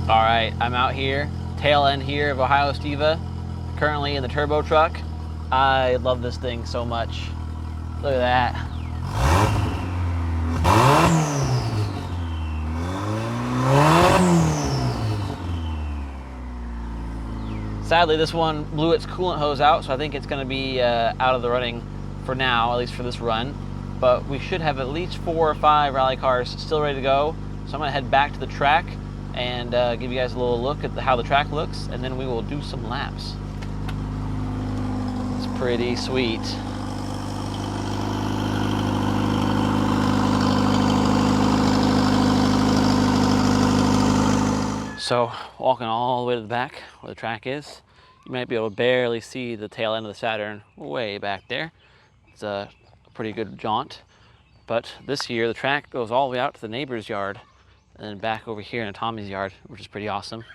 All right, I'm out here, tail end here of Ohiostiva, currently in the turbo truck. I love this thing so much. Look at that. Sadly, this one blew its coolant hose out, so I think it's going to be out of the running for now, at least for this run. But we should have at least 4 or 5 rally cars still ready to go. So I'm going to head back to the track and give you guys a little look at how the track looks, and then we will do some laps. It's pretty sweet. So walking all the way to the back where the track is, you might be able to barely see the tail end of the Saturn way back there. It's a pretty good jaunt. But this year the track goes all the way out to the neighbor's yard and then back over here in Tommy's yard, which is pretty awesome.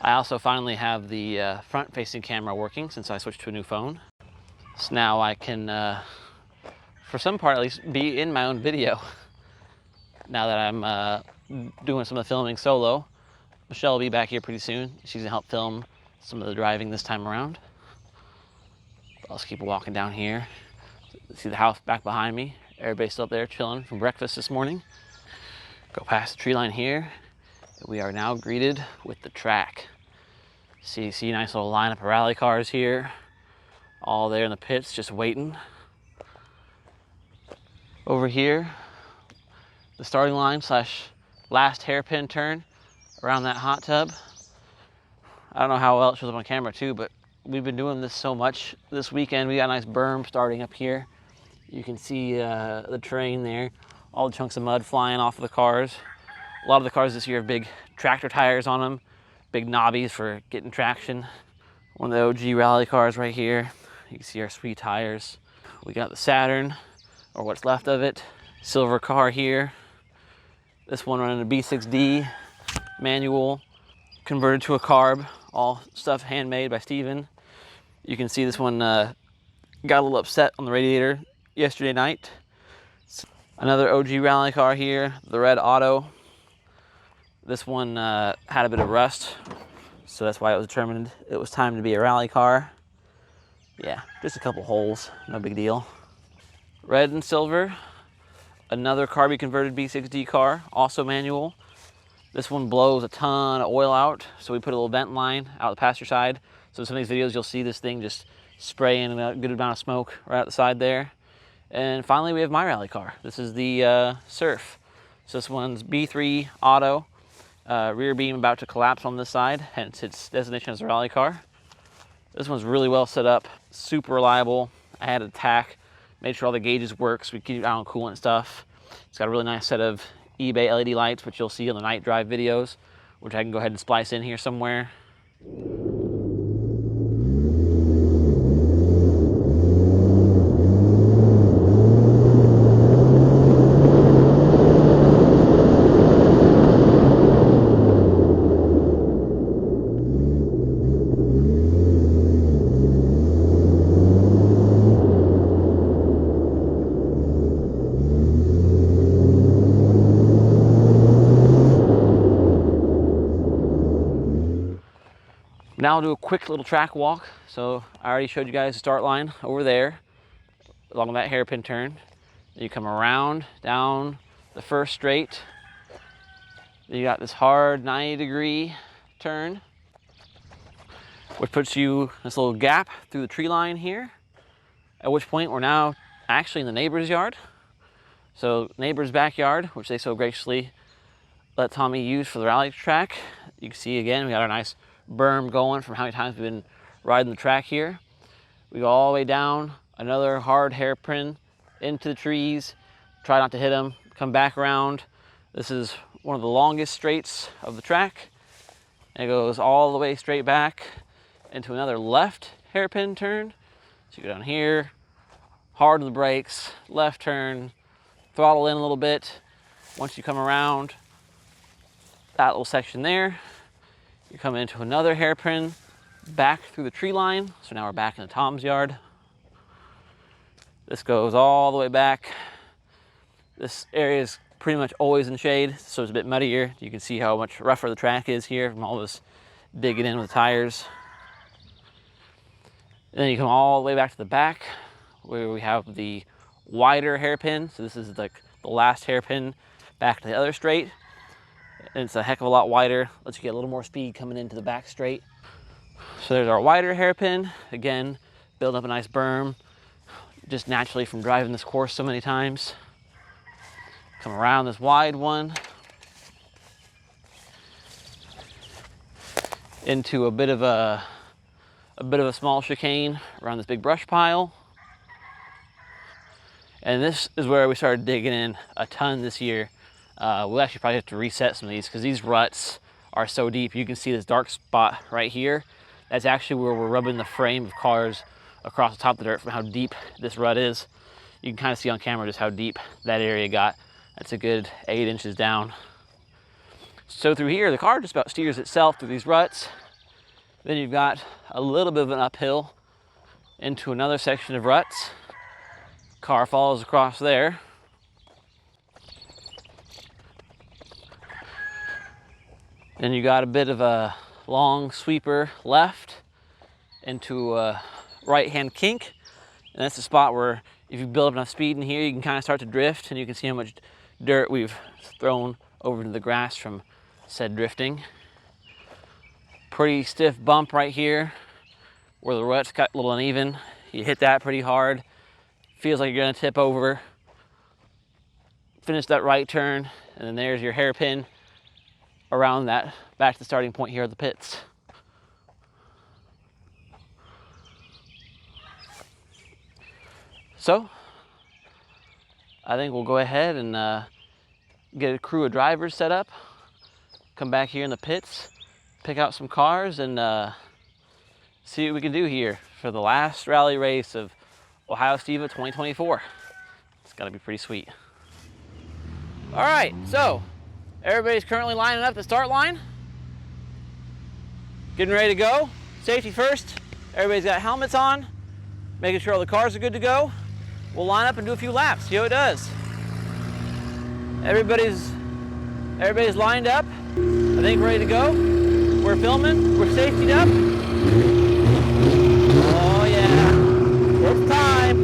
I also finally have the front-facing camera working since I switched to a new phone. So now I can, for some part at least, be in my own video. Now that I'm doing some of the filming solo. Michelle will be back here pretty soon. She's gonna help film some of the driving this time around. I'll just keep walking down here. See the house back behind me. Everybody's still up there chilling from breakfast this morning. Go past the tree line here. We are now greeted with the track. See a nice little lineup of rally cars here. All there in the pits just waiting. Over here, the starting line / last hairpin turn around that hot tub. I don't know how well it shows up on camera too, but we've been doing this so much this weekend. We got a nice berm starting up here. You can see the terrain there, all the chunks of mud flying off of the cars. A lot of the cars this year have big tractor tires on them, big knobbies for getting traction. One of the OG rally cars right here. You can see our sweet tires. We got the Saturn, or what's left of it. Silver car here. This one running a B6D. Manual, converted to a carb, all stuff handmade by Steven. You can see this one got a little upset on the radiator yesterday night. Another OG rally car here, the red Auto. This one had a bit of rust, so that's why it was determined it was time to be a rally car. Yeah, just a couple holes, no big deal. Red and silver, another carby converted B6D car, also manual. This one blows a ton of oil out, so we put a little vent line out the passenger side. So in some of these videos, you'll see this thing just spraying a good amount of smoke right out the side there. And finally, we have my rally car. This is the Surf. So this one's B3 Auto, rear beam about to collapse on this side, hence its designation as a rally car. This one's really well set up, super reliable. I had a tack, made sure all the gauges work, so we keep it out on coolant and stuff. It's got a really nice set of eBay LED lights, which you'll see on the night drive videos, which I can go ahead and splice in here somewhere. Now I'll do a quick little track walk. So I already showed you guys the start line over there, along that hairpin turn. Then you come around, down the first straight. Then you got this hard 90-degree turn, which puts you in this little gap through the tree line here, at which point we're now actually in the neighbor's yard. So neighbor's backyard, which they so graciously let Tommy use for the rally track. You can see again, we got our nice berm going from how many times we've been riding the track here. We go all the way down, another hard hairpin into the trees, try not to hit them, come back around. This is one of the longest straights of the track. And it goes all the way straight back into another left hairpin turn. So you go down here, hard on the brakes, left turn, throttle in a little bit. Once you come around that little section there, you come into another hairpin, back through the tree line. So now we're back in Tom's yard. This goes all the way back. This area is pretty much always in shade, so it's a bit muddier. You can see how much rougher the track is here from all this digging in with the tires. And then you come all the way back to the back where we have the wider hairpin. So this is like the last hairpin back to the other straight. And it's a heck of a lot wider. Lets you get a little more speed coming into the back straight. So there's our wider hairpin. Again, build up a nice berm just naturally from driving this course so many times. Come around this wide one into a bit of a small chicane around this big brush pile. And this is where we started digging in a ton this year. We'll actually probably have to reset some of these because these ruts are so deep. You can see this dark spot right here. That's actually where we're rubbing the frame of cars across the top of the dirt from how deep this rut is. You can kind of see on camera just how deep that area got. That's a good 8 inches down. So through here, the car just about steers itself through these ruts. Then you've got a little bit of an uphill into another section of ruts. Car follows across there. Then you got a bit of a long sweeper left into a right-hand kink. And that's the spot where if you build up enough speed in here, you can kind of start to drift, and you can see how much dirt we've thrown over into the grass from said drifting. Pretty stiff bump right here where the ruts got a little uneven. You hit that pretty hard. Feels like you're gonna tip over. Finish that right turn, and then there's your hairpin around that, back to the starting point here at the pits. So, I think we'll go ahead and get a crew of drivers set up, come back here in the pits, pick out some cars, and see what we can do here for the last rally race of Ohiostiva 2024. It's gotta be pretty sweet. All right, so everybody's currently lining up at the start line. Getting ready to go. Safety first. Everybody's got helmets on, making sure all the cars are good to go. We'll line up and do a few laps, see how it does. Everybody's lined up. I think we're ready to go. We're filming, we're safetied up. Oh yeah, it's time.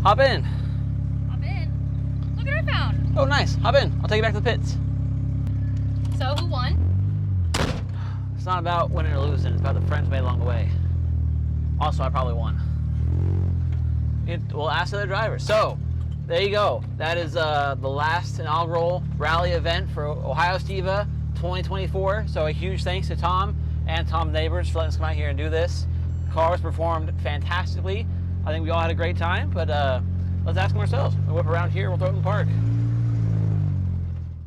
Hop in. Hop in. Look what I found. Oh, nice. Hop in. I'll take you back to the pits. So who won? It's not about winning or losing. It's about the friends made along the way. Also, I probably won. We'll ask the other drivers. So, there you go. That is the last inaugural rally event for Ohiostiva 2024. So a huge thanks to Tom and Tom's neighbors for letting us come out here and do this. Cars performed fantastically. I think we all had a great time, but let's ask them ourselves. We'll whip around here, we'll throw it in the park.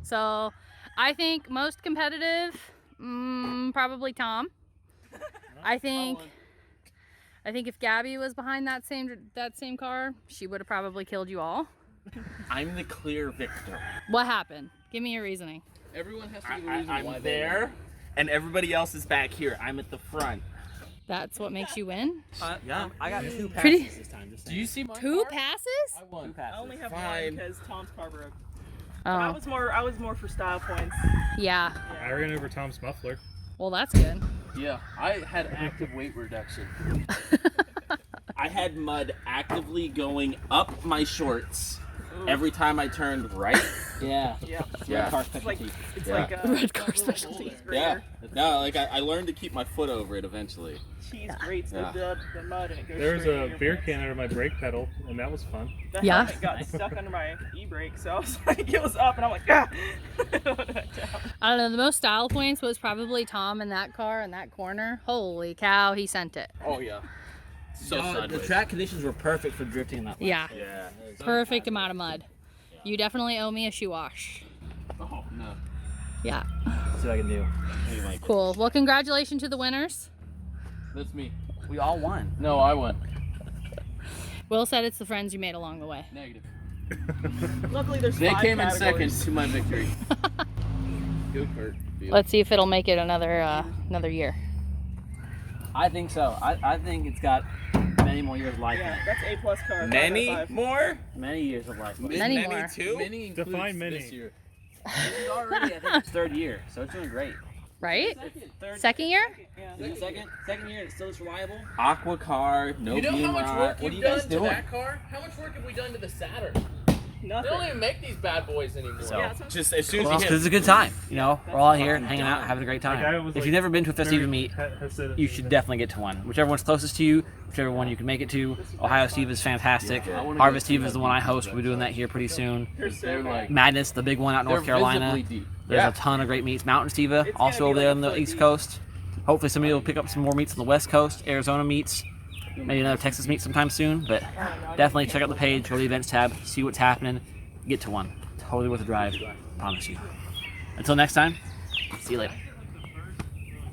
So I think most competitive, probably Tom. I think if Gabby was behind that same car, she would have probably killed you all. I'm the clear victor. What happened? Give me your reasoning. Everyone has to give a reason why I'm there, and everybody else is back here. I'm at the front. That's what makes you win? Yeah, I got 2 passes Pretty- this time. Just Do you see my 2 car? passes? I won. 2 passes. I only have Fine. one because Tom's car broke. Oh, I was more for style points. yeah. I ran over Tom's muffler. Well, that's good. Yeah, I had active weight reduction. I had mud actively going up my shorts every time I turned right. Yeah. Yeah. Yeah. Car It's like specialty. it's Yeah. like Red car little specialty. cheese Yeah. grater. No, like I learned to keep my foot over it eventually. Cheese grates Yeah. the mud and it goes There was straight a in your beer pants. can under my brake pedal, and that was fun. That Yeah. helmet got stuck under my e-brake, so I was like, it was up, and I'm like, ah. I don't know, the most style points was probably Tom in that car in that corner. Holy cow, he sent it. Oh yeah. So The sideways. track conditions were perfect for drifting in that lane. Yeah, Yeah. perfect amount of mud. You definitely owe me a shoe wash. Oh no. Yeah, See what I can do. cool. Well, congratulations to the winners. That's me. We all won. No, I won. Will said it's the friends you made along the way. Negative. Luckily, there's They 5 came in second categories. to my victory. Go Kurt. Let's see if it'll make it another year. I think so. I think it's got many more years of life in Yeah, it. that's A+ car. Many 5/5. more? Many years of life. in it. Many more. too? Many includes Define many. this year. This is already, I think, its 3rd year, so it's doing great. Right? Third- Second year? Yeah. Is it second year, it's still this reliable? Aqua car, no You know beam how much rod. work What are you've you guys done to doing? that car? How much work have we done to the Saturn? They Nothing. don't even make these bad boys anymore. So- Yeah, it's Just as soon Well, as because you it's hit a good time. You know, we're all here hanging out, having a great Like, I time. was, If like, you've never been to a Festiva very meet, hesitant you to should say. definitely get to one. Whichever one's closest to you, whichever one you can make it to. Ohiostiva is fantastic. I wanna Harvestiva go is the one I host. We'll be doing that here pretty soon. They're like Madness, the big one out in North they're Carolina. visibly deep. There's Yeah. a ton of great meets. Mountain Stiva, It's also gonna over be there like on a the foot East deep. Coast. Hopefully somebody will pick up some more meets on the West Coast, Arizona meets, maybe another Texas meet sometime soon. But definitely check out the page, go to the events tab, see what's happening, get to one. Totally worth a drive, promise you. Until next time, see you later.